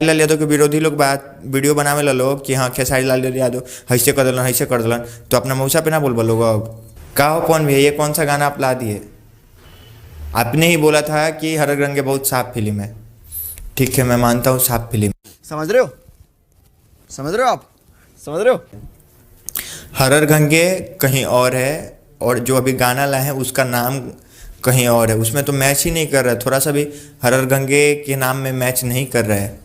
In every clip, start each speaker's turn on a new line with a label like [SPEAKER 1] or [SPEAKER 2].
[SPEAKER 1] लाल यादव के विरोधी लोग बात वीडियो बनावे ला लोग कि हाँ खेसारी लाल यादव ऐसे कर दिलन ऐसे कर दिलन, तो अपना मौसा पे ना बोल लोग। अब का हो कौन भी है, ये कौन सा गाना आप ला दिए? आपने ही बोला था कि हर रंगे बहुत साफ फिल्म है। ठीक है, मैं मानता हूँ साफ फिल्म।
[SPEAKER 2] समझ रहे हो? समझ रहे हो आप? समझ रहे हो?
[SPEAKER 1] हरर गंगे कहीं और है और जो अभी गाना लाए हैं उसका नाम कहीं और है, उसमें तो मैच ही नहीं कर रहा है। थोड़ा सा भी हरर गंगे के नाम में मैच नहीं कर रहा है।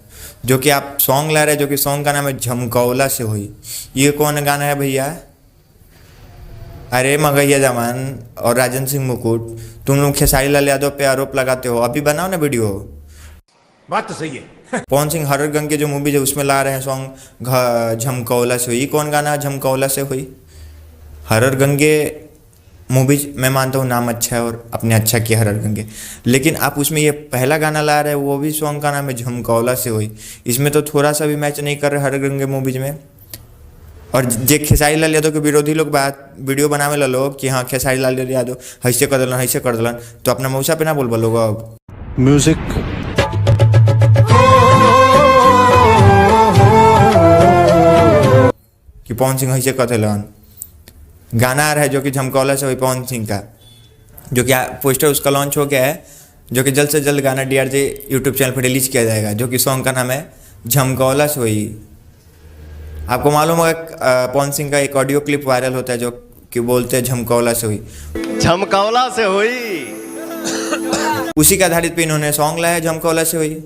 [SPEAKER 1] जो कि आप सॉन्ग ला रहे हैं, जो कि सॉन्ग का नाम है झमकौला से हुई, ये कौन गाना है भैया? अरे मगैया जमान और राजन सिंह मुकुट, तुम लोग खेसारी लाल यादव पे आरोप लगाते हो। अभी बनाओ ना वीडियो।
[SPEAKER 3] बात तो सही है।
[SPEAKER 1] पवन सिंह हरर गंगे जो मूवी है उसमें ला रहे हैं सॉन्ग झमकौला से हुई, ये कौन गाना झमकौला से हुई? हरर गंगे मूवीज मैं मानता हूँ नाम अच्छा है और अपने अच्छा किया हरर गंगे, लेकिन आप उसमें ये पहला गाना ला रहे हैं वो भी सॉन्ग का नाम है झमकौला से हुई। इसमें तो थोड़ा सा भी मैच नहीं कर रहे हरर गंगे मूवीज में। और जे खेसारी लाल यादव के विरोधी लोग बात वीडियो बनावे ला लोग कि हाँ खेसारी लाल यादव ऐसे कर दिलन ऐसे कर दिलन, तो अपना मौसा पे ना बोल लोग। अब
[SPEAKER 2] म्यूजिक
[SPEAKER 1] कि पवन सिंह ऐसे कर दिलन, गाना आ रहा है जो कि झमकौला से हुई पवन सिंह का, जो कि पोस्टर उसका लॉन्च हो गया है, जो कि जल्द से जल्द गाना DRJ यूट्यूब चैनल पर रिलीज किया जाएगा, जो कि सॉन्ग का नाम है झमकौला से हुई। आपको मालूम होगा पवन सिंह का एक ऑडियो क्लिप वायरल होता है जो कि बोलते हैं झमकौला से हुई,
[SPEAKER 2] झमकौला से हुई।
[SPEAKER 1] उसी के आधारित पे इन्होंने सॉन्ग लाया झमकौला से हुई।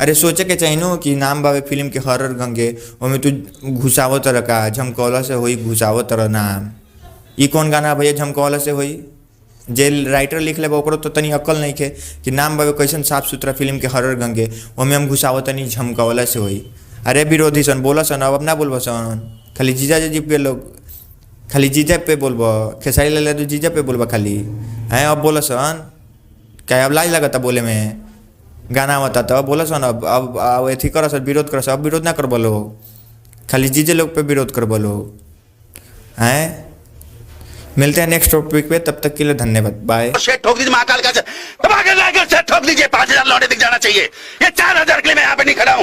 [SPEAKER 1] अरे सोचे के चाहिए कि नाम बाबे फिल्म के हरर गंगे ओमें तू घुसावो तरह का झमकौला से हुई, घुसावो तरह नाम। ये कौन गाना भैया झमकौला से हुई? जे राइटर लिख ले ओकरो तो तनी अक्ल नहीं खे कि नाम बाबे कैसन साफ सुथरा फिल्म के हरर गंगे ओमें हम घुसावो तनी झमकौला से हुई। अरे विरोधी सन बोला सन, अब अपना बोलबो सन, खाली जीजा जी पे लोग खाली जीजा पे बोलबो, खेसारी लाल यादव जीजा पे बोलबो खाली हैं। अब बोला सन क्या अब लाज लगता बोले में? गाना होता तो बोला सन अब एथी कर सर विरोध कर, अब विरोध ना कर बोलो, खाली जीजे लोग पे विरोध कर बोलो हैं। मिलते हैं नेक्स्ट टॉपिक पे, तब तक के लिए धन्यवाद, बाय।
[SPEAKER 4] ठोक दीजिए महाकाल का ठोक दीजिए, 5,000 लौटे दिख जाना चाहिए। ये 4,000 के लिए मैं यहाँ पे नहीं खड़ा हूँ।